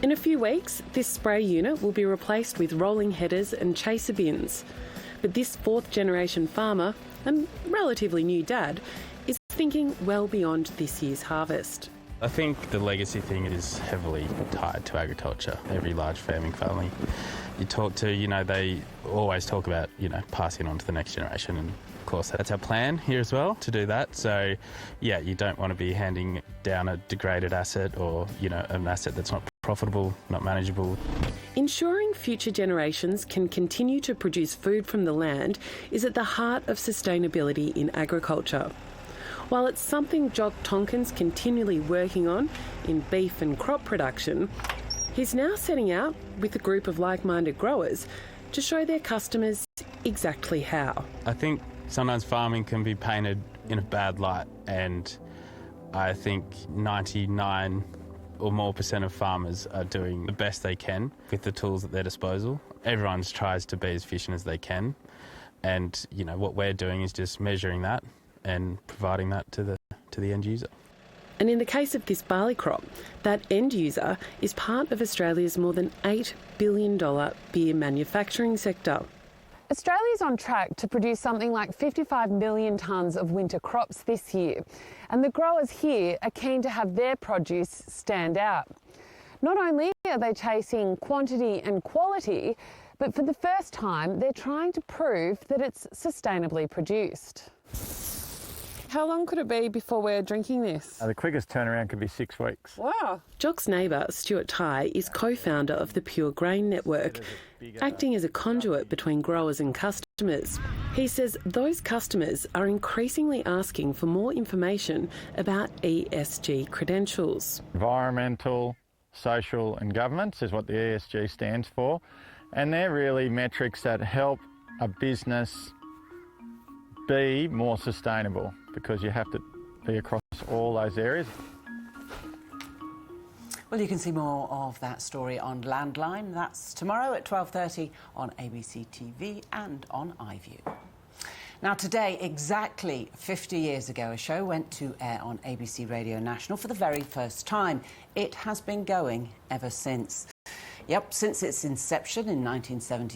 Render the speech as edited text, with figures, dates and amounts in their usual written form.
In a few weeks, this spray unit will be replaced with rolling headers and chaser bins. But this fourth-generation farmer, and relatively new dad, is thinking well beyond this year's harvest. I think the legacy thing is heavily tied to agriculture. Every large farming family you talk to, they always talk about, passing on to the next generation. And of course, that's our plan here as well, to do that. So, yeah, you don't want to be handing down a degraded asset or, an asset that's not profitable, not manageable. Ensuring future generations can continue to produce food from the land is at the heart of sustainability in agriculture. While it's something Jock Tonkin's continually working on in beef and crop production, he's now setting out with a group of like-minded growers to show their customers exactly how. I think sometimes farming can be painted in a bad light, and I think 99 or more % of farmers are doing the best they can with the tools at their disposal. Everyone tries to be as efficient as they can, and what we're doing is just measuring that and providing that to the end user. And in the case of this barley crop, that end user is part of Australia's more than $8 billion beer manufacturing sector. Australia's on track to produce something like 55 million tonnes of winter crops this year, and the growers here are keen to have their produce stand out. Not only are they chasing quantity and quality, but for the first time they're trying to prove that it's sustainably produced. How long could it be before we're drinking this? The quickest turnaround could be 6 weeks. Wow. Jock's neighbour, Stuart Tighe, is co-founder of the Pure Grain Network, acting as a conduit between growers and customers. He says those customers are increasingly asking for more information about ESG credentials. Environmental, social and governance is what the ESG stands for, and they're really metrics that help a business be more sustainable, because you have to be across all those areas. Well, you can see more of that story on Landline. That's tomorrow at 12:30 on ABC TV and on iView. Now, today, exactly 50 years ago, a show went to air on ABC Radio National for the very first time. It has been going ever since. Yep, since its inception in 1975.